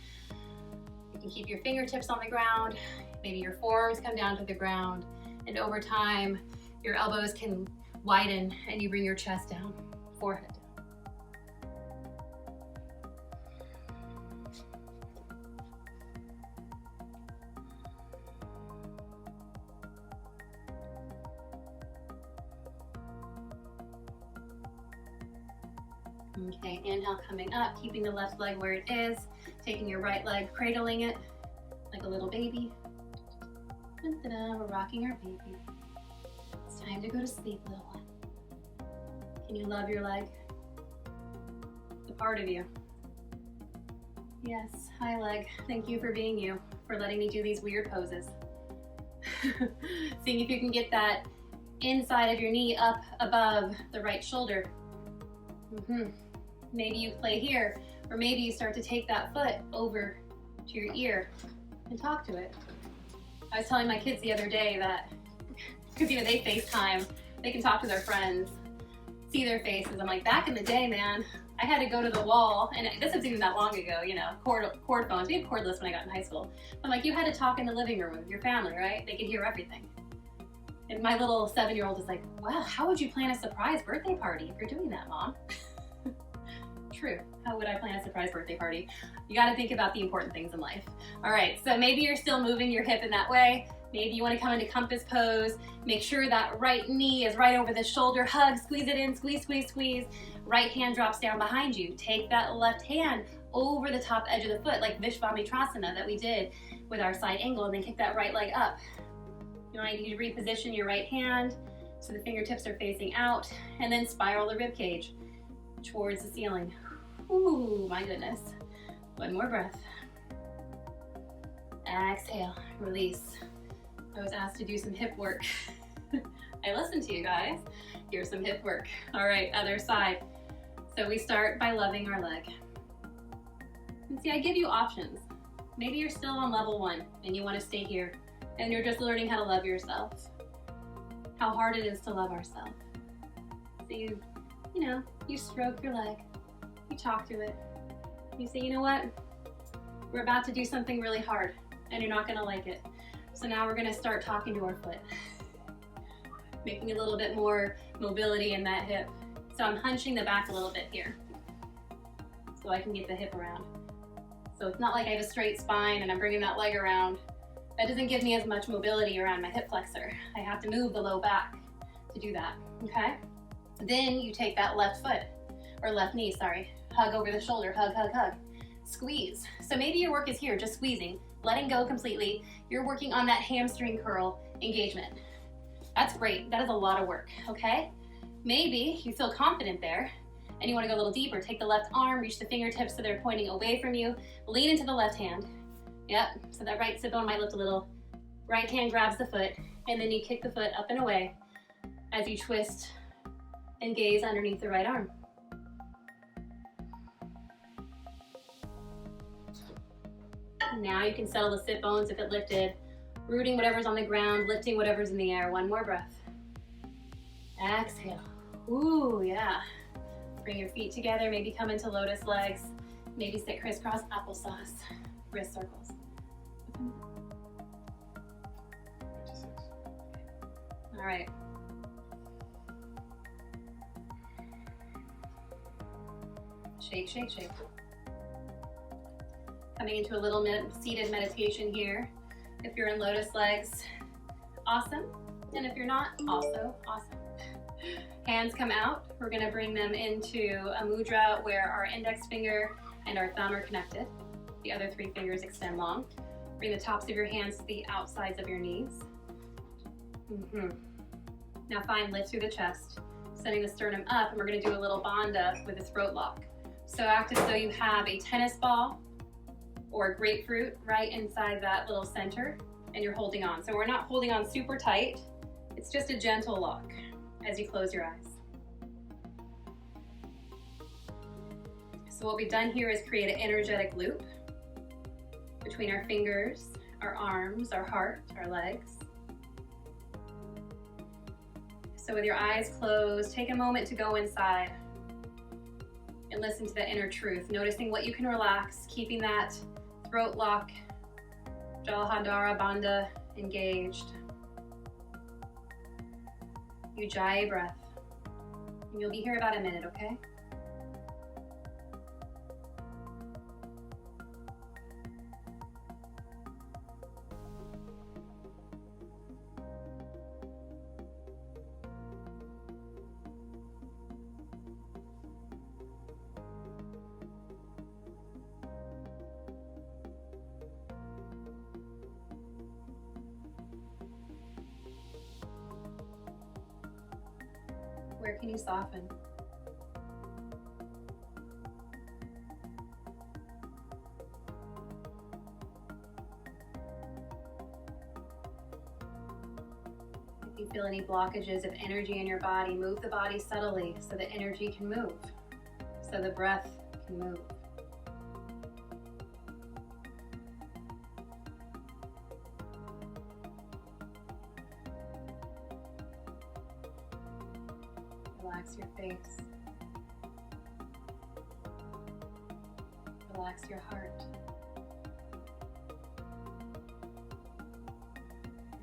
You can keep your fingertips on the ground. Maybe your forearms come down to the ground. And over time, your elbows can widen and you bring your chest down, forehead down. Okay, inhale, coming up, keeping the left leg where it is, taking your right leg, cradling it like a little baby. Da-da-da, we're rocking our baby. It's time to go to sleep, little one. Can you love your leg? It's a part of you. Yes, hi leg. Thank you for being you, for letting me do these weird poses. Seeing if you can get that inside of your knee up above the right shoulder. Maybe you play here, or maybe you start to take that foot over to your ear and talk to it. I was telling my kids the other day that, because they FaceTime, they can talk to their friends, see their faces. I'm like, back in the day, man, I had to go to the wall, and this wasn't even that long ago, cord phones. We had cordless when I got in high school. I'm like, you had to talk in the living room with your family, right? They could hear everything. And my little 7-year-old is like, wow, how would you plan a surprise birthday party if you're doing that, Mom? True. How would I plan a surprise birthday party? You got to think about the important things in life. All right, so maybe you're still moving your hip in that way. Maybe you want to come into compass pose. Make sure that right knee is right over the shoulder. Hug, squeeze it in, squeeze, squeeze, squeeze. Right hand drops down behind you. Take that left hand over the top edge of the foot, like Vishvamitrasana that we did with our side angle, and then kick that right leg up. You might need to reposition your right hand so the fingertips are facing out, and then spiral the rib cage towards the ceiling. Ooh, my goodness. One more breath. Exhale, release. I was asked to do some hip work. I listened to you guys. Here's some hip work. All right, other side. So we start by loving our leg. And see, I give you options. Maybe you're still on level 1 and you want to stay here and you're just learning how to love yourself. How hard it is to love ourselves. So you stroke your leg, you talk to it. You say, you know what? We're about to do something really hard and you're not gonna like it. So now we're gonna start talking to our foot. Making a little bit more mobility in that hip. So I'm hunching the back a little bit here so I can get the hip around. So it's not like I have a straight spine and I'm bringing that leg around. That doesn't give me as much mobility around my hip flexor. I have to move the low back to do that, okay? Then you take that left foot, or left knee, sorry. Hug over the shoulder, hug, hug, hug. Squeeze. So maybe your work is here, just squeezing, letting go completely. You're working on that hamstring curl engagement. That's great, that is a lot of work, okay? Maybe you feel confident there and you wanna go a little deeper. Take the left arm, reach the fingertips so they're pointing away from you. Lean into the left hand. Yep, so that right sit bone might lift a little. Right hand grabs the foot, and then you kick the foot up and away as you twist and gaze underneath the right arm. Now you can settle the sit bones if it lifted, rooting whatever's on the ground, lifting whatever's in the air. One more breath. Exhale. Ooh, yeah. Bring your feet together, maybe come into lotus legs, maybe sit crisscross applesauce, wrist circles. All right. Shake, shake, shake. Coming into a little seated meditation here. If you're in lotus legs, awesome. And if you're not, also awesome. Hands come out. We're gonna bring them into a mudra where our index finger and our thumb are connected. The other 3 fingers extend long. Bring the tops of your hands to the outsides of your knees. Now find lift through the chest, sending the sternum up, and we're gonna do a little bandha with a throat lock. So act as though you have a tennis ball or a grapefruit right inside that little center, and you're holding on. So we're not holding on super tight, it's just a gentle lock as you close your eyes. So what we've done here is create an energetic loop between our fingers, our arms, our heart, our legs. So with your eyes closed, take a moment to go inside and listen to the inner truth, noticing what you can relax, keeping that throat lock, Jalandhara Bandha engaged. Ujjayi breath. And you'll be here about a minute, okay? Where can you soften? If you feel any blockages of energy in your body, move the body subtly so the energy can move. so the breath can move. Relax your face. Relax your heart.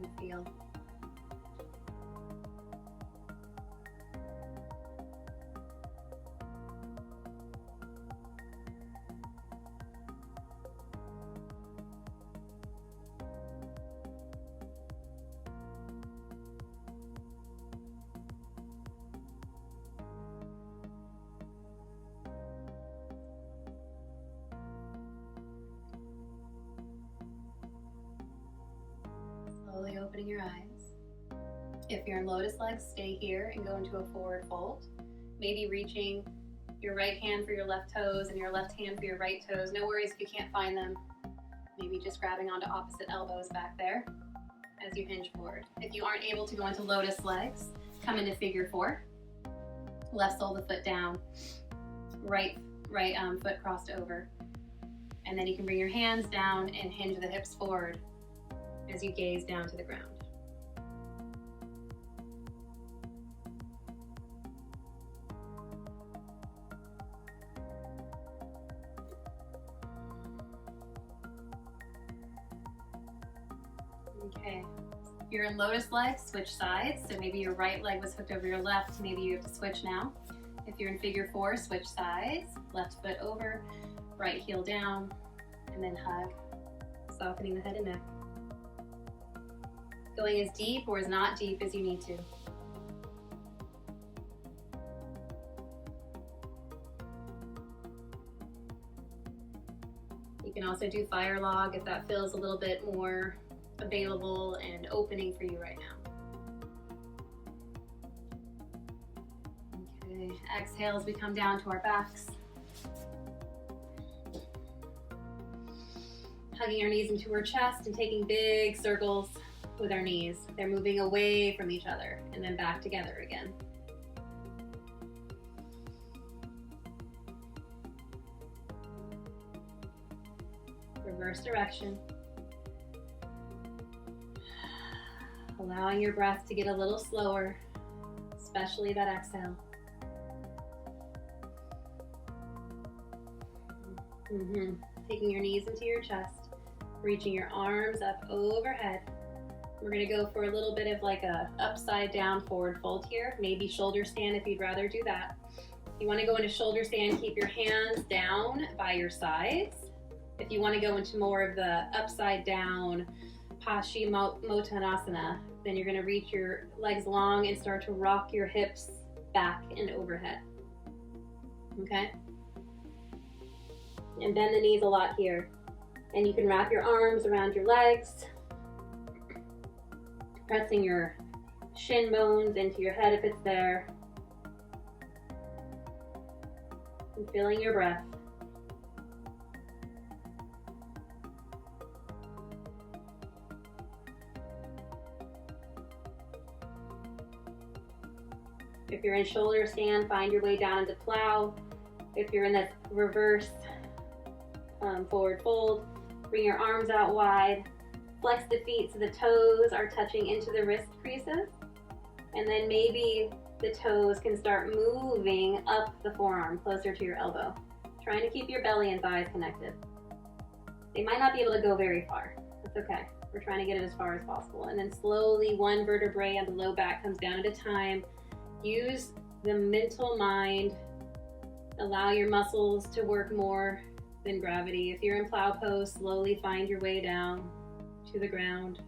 And feel. Slowly opening your eyes. If you're in lotus legs, stay here and go into a forward fold. Maybe reaching your right hand for your left toes and your left hand for your right toes. No worries if you can't find them. Maybe just grabbing onto opposite elbows back there as you hinge forward. If you aren't able to go into lotus legs, come into figure four. Left sole of the foot down, right foot crossed over. And then you can bring your hands down and hinge the hips forward as you gaze down to the ground. Okay, if you're in lotus legs, switch sides. So maybe your right leg was hooked over your left, maybe you have to switch now. If you're in figure four, switch sides, left foot over, right heel down, and then hug, softening the head and neck. Going as deep or as not deep as you need to. You can also do fire log if that feels a little bit more available and opening for you right now. Okay, exhale as we come down to our backs. Hugging our knees into our chest and taking big circles with our knees. They're moving away from each other and then back together again. Reverse direction. Allowing your breath to get a little slower, especially that exhale. Taking your knees into your chest, reaching your arms up overhead. We're gonna go for a little bit of like a upside down forward fold here, maybe shoulder stand if you'd rather do that. If you wanna go into shoulder stand, keep your hands down by your sides. If you wanna go into more of the upside down Paschimottanasana, then you're gonna reach your legs long and start to rock your hips back and overhead, okay? And bend the knees a lot here. And you can wrap your arms around your legs, pressing your shin bones into your head if it's there. And feeling your breath. If you're in shoulder stand, find your way down into plow. If you're in this reverse forward fold, bring your arms out wide. Flex the feet so the toes are touching into the wrist creases. And then maybe the toes can start moving up the forearm closer to your elbow. Trying to keep your belly and thighs connected. They might not be able to go very far. That's okay. We're trying to get it as far as possible. And then slowly one vertebrae on the low back comes down at a time. Use the mental mind. Allow your muscles to work more than gravity. If you're in plow pose, slowly find your way down to the ground.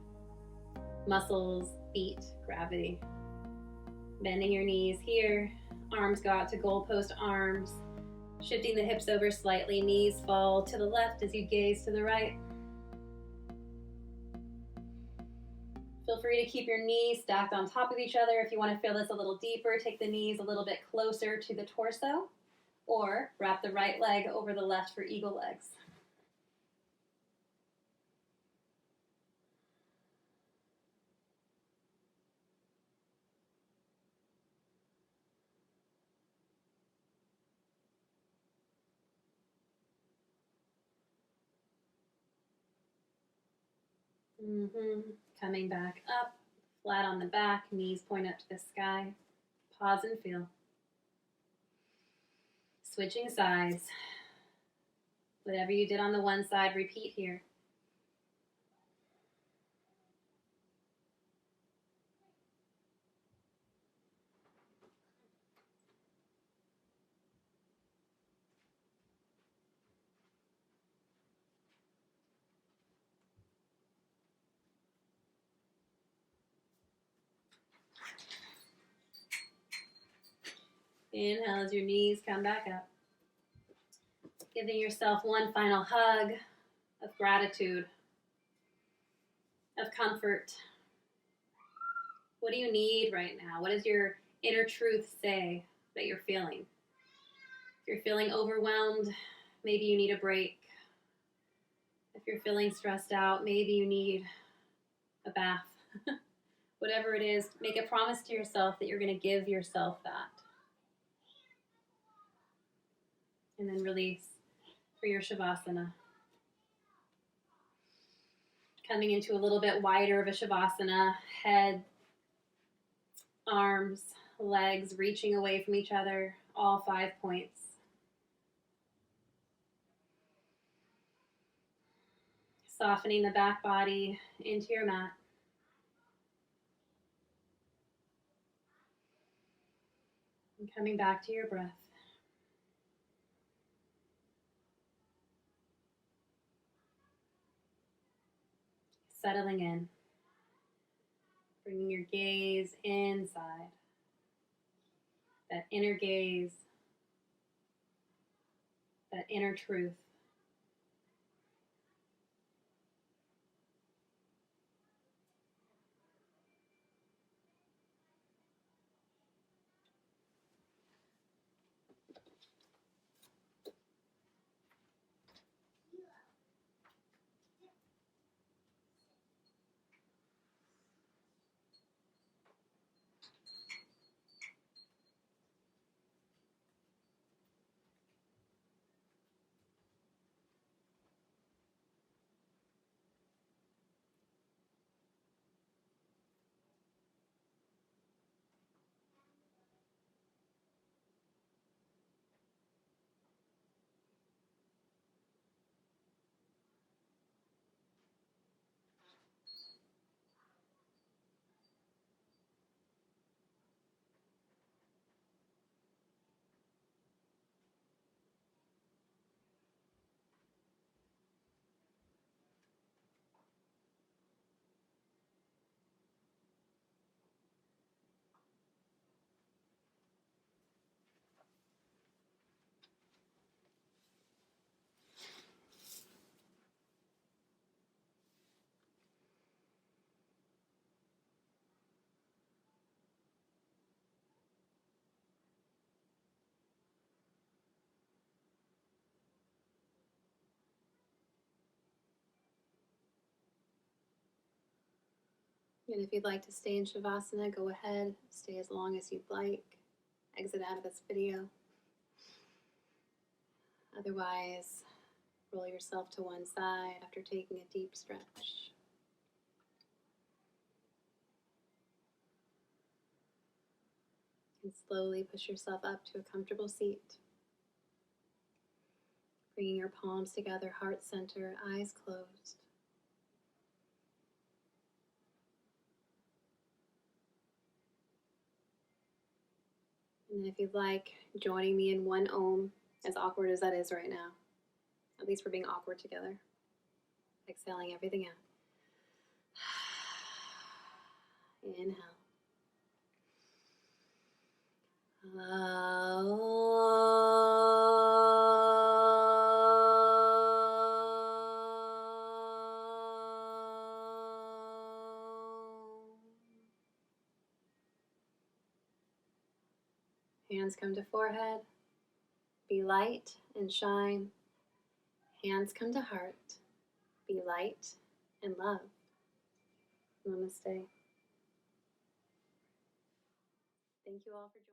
Muscles, feet, gravity. Bending your knees here. Arms go out to goalpost arms. Shifting the hips over slightly. Knees fall to the left as you gaze to the right. Feel free to keep your knees stacked on top of each other. If you want to feel this a little deeper, take the knees a little bit closer to the torso, or wrap the right leg over the left for eagle legs. Coming back up, flat on the back, knees point up to the sky. Pause and feel. Switching sides. Whatever you did on the one side, repeat here. Inhale as your knees come back up. Giving yourself one final hug of gratitude, of comfort. What do you need right now? What does your inner truth say that you're feeling? If you're feeling overwhelmed, maybe you need a break. If you're feeling stressed out, maybe you need a bath. Whatever it is, make a promise to yourself that you're going to give yourself that. And then release for your Savasana. Coming into a little bit wider of a Savasana, head, arms, legs reaching away from each other, all 5 points. Softening the back body into your mat. And coming back to your breath. Settling in. Bringing your gaze inside. That inner gaze. That inner truth. And if you'd like to stay in Shavasana, go ahead. Stay as long as you'd like. Exit out of this video. Otherwise, roll yourself to one side after taking a deep stretch. And slowly push yourself up to a comfortable seat. Bringing your palms together, heart center, eyes closed. And if you'd like, joining me in one Om, as awkward as that is right now. At least we're being awkward together. Exhaling everything out. Inhale. Hands come to forehead. Be light and shine. Hands come to heart. Be light and love. Namaste. Thank you all for joining.